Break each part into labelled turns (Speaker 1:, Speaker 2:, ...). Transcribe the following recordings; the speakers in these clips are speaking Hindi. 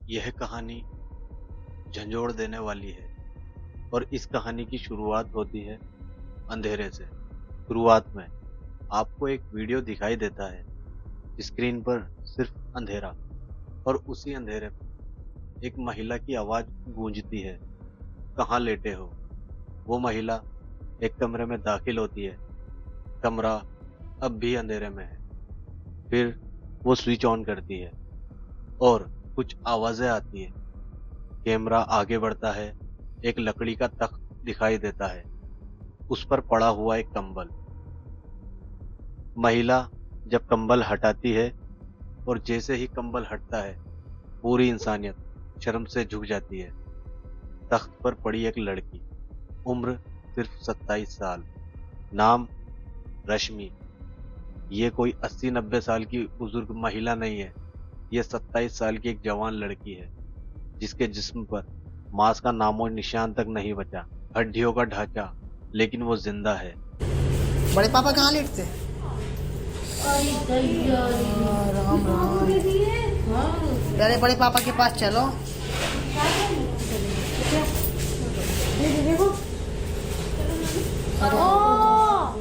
Speaker 1: यह कहानी झंझोड़ देने वाली है और इस कहानी की शुरुआत होती है अंधेरे से। शुरुआत में आपको एक वीडियो दिखाई देता है। स्क्रीन पर सिर्फ अंधेरा और उसी अंधेरे में एक महिला की आवाज गूंजती है, कहाँ लेटे हो। वो महिला एक कमरे में दाखिल होती है। कमरा अब भी अंधेरे में है। फिर वो स्विच ऑन करती है और कुछ आवाजें आती है। कैमरा आगे बढ़ता है। एक लकड़ी का तख्त दिखाई देता है, उस पर पड़ा हुआ एक कंबल। महिला जब कंबल हटाती है और जैसे ही कंबल हटता है, पूरी इंसानियत शर्म से झुक जाती है। तख्त पर पड़ी एक लड़की, उम्र सिर्फ 27 साल, नाम रश्मि। ये कोई 80-90 साल की बुजुर्ग महिला नहीं है। ये 27 साल की एक जवान लड़की है जिसके जिस्म पर मांस का नामो निशान तक नहीं बचा, हड्डियों का ढांचा, लेकिन वो जिंदा है।
Speaker 2: बड़े पापा कहाँ लेटते हैं? राम राम। पहले बड़े पापा के पास चलो। राम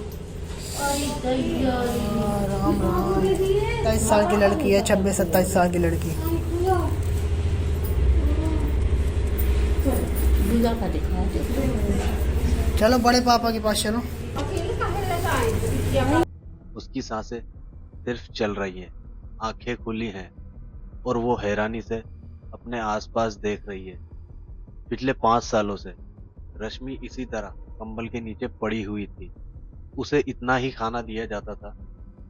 Speaker 2: राम। 23 साल की लड़की है, 26-27 साल की लड़की। चलो बड़े पापा के पास चलो।
Speaker 1: उसकी सांसें सिर्फ चल रही हैं, आंखें खुली हैं और वो हैरानी से अपने आसपास देख रही है। पिछले 5 सालों से रश्मि इसी तरह कंबल के नीचे पड़ी हुई थी। उसे इतना ही खाना दिया जाता था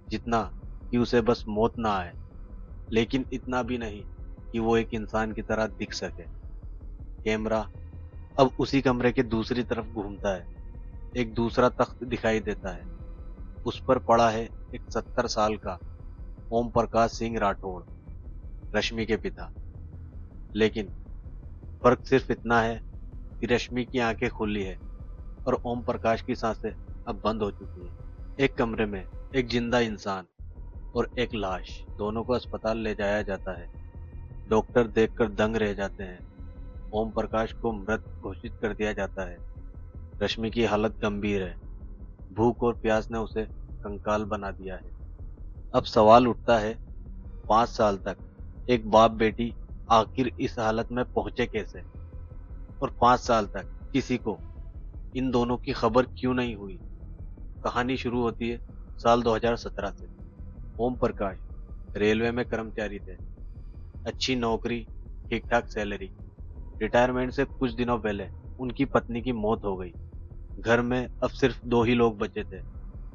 Speaker 1: जितना कि उसे बस मौत ना आए, लेकिन इतना भी नहीं कि वो एक इंसान की तरह दिख सके। कैमरा अब उसी कमरे के दूसरी तरफ घूमता है। एक दूसरा तख्त दिखाई देता है। उस पर पड़ा है एक 70 साल का ओम प्रकाश सिंह राठौड़, रश्मि के पिता। लेकिन फर्क सिर्फ इतना है कि रश्मि की आंखें खुली है और ओम प्रकाश की सांसें अब बंद हो चुकी है। एक कमरे में एक जिंदा इंसान और एक लाश, दोनों को अस्पताल ले जाया जाता है। डॉक्टर देखकर दंग रह जाते हैं। ओम प्रकाश को मृत घोषित कर दिया जाता है। रश्मि की हालत गंभीर है। भूख और प्यास ने उसे कंकाल बना दिया है। अब सवाल उठता है, 5 साल तक एक बाप बेटी आखिर इस हालत में पहुंचे कैसे? और 5 साल तक किसी को इन दोनों की खबर क्यों नहीं हुई? कहानी शुरू होती है साल 2017 से। ओम प्रकाश रेलवे में कर्मचारी थे। अच्छी नौकरी, ठीक ठाक सैलरी। रिटायरमेंट से कुछ दिनों पहले उनकी पत्नी की मौत हो गई। घर में अब सिर्फ 2 ही लोग बचे थे,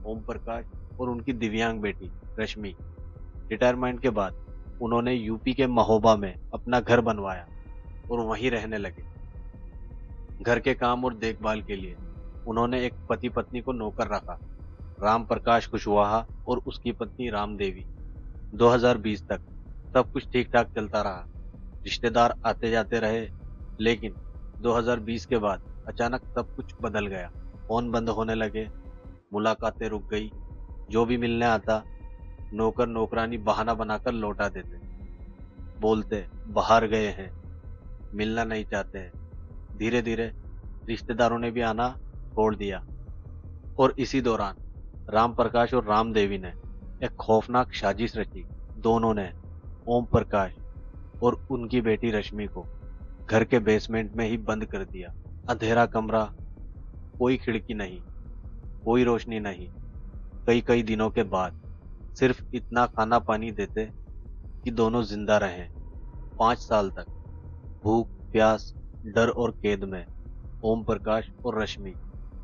Speaker 1: ओम प्रकाश और उनकी दिव्यांग बेटी रश्मि। रिटायरमेंट के बाद उन्होंने यूपी के महोबा में अपना घर बनवाया और वहीं रहने लगे। घर के काम और देखभाल के लिए उन्होंने एक पति पत्नी को नौकर रखा, राम प्रकाश कुशवाहा और उसकी पत्नी राम देवी। 2020 तक सब कुछ ठीक ठाक चलता रहा। रिश्तेदार आते जाते रहे, लेकिन 2020 के बाद अचानक सब कुछ बदल गया। फोन बंद होने लगे, मुलाकातें रुक गई। जो भी मिलने आता, नौकर नौकरानी बहाना बनाकर लौटा देते। बोलते बाहर गए हैं, मिलना नहीं चाहते हैं। धीरे धीरे रिश्तेदारों ने भी आना छोड़ दिया। और इसी दौरान राम प्रकाश और राम देवी ने एक खौफनाक साजिश रची। दोनों ने ओम प्रकाश और उनकी बेटी रश्मि को घर के बेसमेंट में ही बंद कर दिया। अंधेरा कमरा, कोई खिड़की नहीं, कोई रोशनी नहीं। कई कई दिनों के बाद सिर्फ इतना खाना पानी देते कि दोनों जिंदा रहें। 5 साल तक भूख, प्यास, डर और कैद में ओम प्रकाश और रश्मि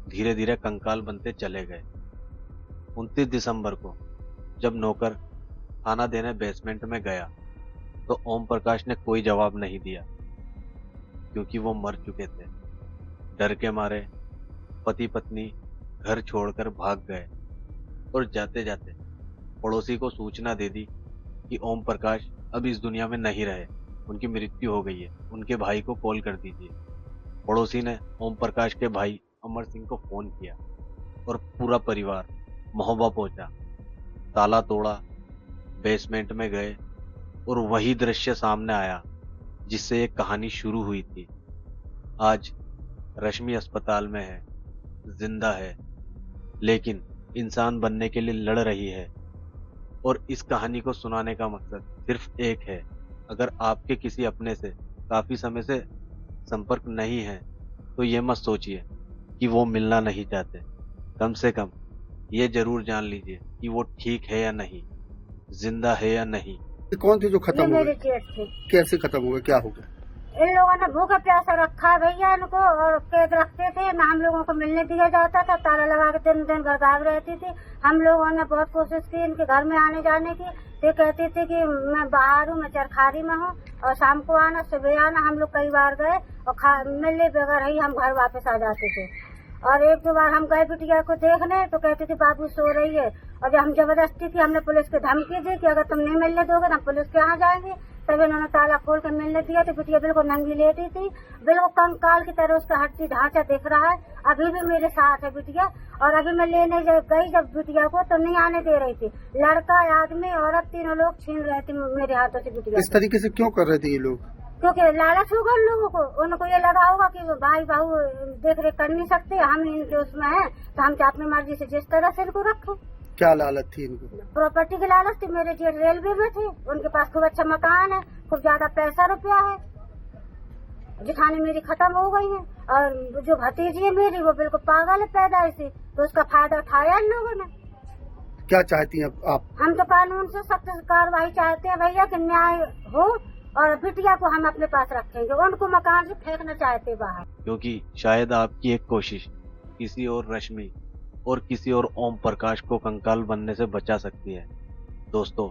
Speaker 1: धीरे धीरे कंकाल बनते चले गए। 29 दिसंबर को जब नौकर खाना देने बेसमेंट में गया तो ओम प्रकाश ने कोई जवाब नहीं दिया, क्योंकि वो मर चुके थे। डर के मारे पति पत्नी घर छोड़कर भाग गए और जाते जाते पड़ोसी को सूचना दे दी कि ओम प्रकाश अब इस दुनिया में नहीं रहे, उनकी मृत्यु हो गई है, उनके भाई को कॉल कर दीजिए। पड़ोसी ने ओम प्रकाश के भाई अमर सिंह को फोन किया और पूरा परिवार महोबा पहुंचा। ताला तोड़ा, बेसमेंट में गए और वही दृश्य सामने आया। जिससे ये कहानी शुरू हुई थी। आज रश्मि अस्पताल में है, जिंदा है, लेकिन इंसान बनने के लिए लड़ रही है। और इस कहानी को सुनाने का मकसद सिर्फ एक है। अगर आपके किसी अपने से काफी समय से संपर्क नहीं है तो ये मत सोचिए कि वो मिलना नहीं चाहते। कम से कम ये जरूर जान लीजिए कि वो ठीक है या नहीं, जिंदा है या नहीं।
Speaker 3: ये कौन थी जो खत्म
Speaker 4: ये
Speaker 3: हो
Speaker 4: मेरे
Speaker 3: गई?
Speaker 4: जेठ थे।
Speaker 3: कैसे खत्म हो गए, क्या हो गया?
Speaker 4: इन लोगों ने भूखा प्यासा रखा है भैया इनको, और कैद रखते थे ना, हम लोगों को मिलने दिया जाता था, ताला लगा के दिन दिन घर गायब रहती थी। हम लोगों ने बहुत कोशिश की इनके घर में आने जाने की। ये कहती थी कि मैं बाहर हूँ, मैं चरखारी में हूँ, और शाम को आना सुबह आना। हम लोग कई बार गए और मिलने बगैर ही हम घर वापस आ जाते थे। और एक दो बार हम गए बिटिया को देखने तो कहती थी बाबू सो रही है, और जब हम जबरदस्ती की, हमने पुलिस की धमकी दी कि अगर तुम नहीं मिलने दोगे तो हम पुलिस के यहाँ जाएंगे। तब इन्होंने ताला खोल के मिलने दिया तो बिटिया बिल्कुल नंगी लेटी थी, बिल्कुल कंकाल की तरह उसका हड्डी ढांचा दिख रहा है। अभी भी मेरे साथ है बिटिया, और अभी मैं लेने गई जब बिटिया को तो नहीं आने दे रही थी। लड़का, आदमी, औरत, तीनों लोग छीन रहे थे मेरे हाथों से बिटिया।
Speaker 3: इस तरीके से क्यों कर रहे थे ये लोग?
Speaker 4: क्योंकि लालच होगा उन लोगों को, उनको ये लगा होगा कि भाई बहू देख रेख कर नहीं सकते, हम इनके उसमें हैं तो हम अपनी मर्जी से जिस तरह से इनको रखें।
Speaker 3: क्या लालच थी इनको?
Speaker 4: प्रॉपर्टी की लालच थी। मेरे जेठ रेलवे में थे, उनके पास खूब अच्छा मकान है, खूब ज्यादा पैसा रुपया है। जिठानी मेरी खत्म हो गई है, और जो भतीजी है मेरी वो बिल्कुल पागल है पैदाइश से, तो उसका फायदा उठाया इन लोगों ने।
Speaker 3: क्या चाहती हैं आप?
Speaker 4: हम तो कानून से सख्त कार्रवाई चाहते हैं भैया कि न्याय हो, और बिटिया को हम अपने पास रखेंगे। उनको मकान से फेंकना चाहते बाहर,
Speaker 1: क्योंकि शायद आपकी एक कोशिश किसी और रश्मि और किसी और ओम प्रकाश को कंकाल बनने से बचा सकती है। दोस्तों,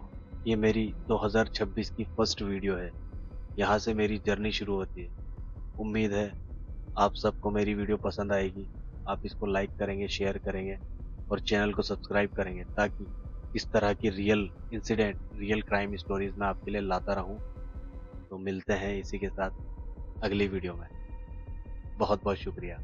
Speaker 1: ये मेरी 2026 की फर्स्ट वीडियो है। यहाँ से मेरी जर्नी शुरू होती है। उम्मीद है आप सबको मेरी वीडियो पसंद आएगी। आप इसको लाइक करेंगे, शेयर करेंगे और चैनल को सब्सक्राइब करेंगे, ताकि इस तरह की real incident, real crime stories मैं आपके लिए लाता रहूं। तो मिलते हैं इसी के साथ अगली वीडियो में। बहुत बहुत शुक्रिया।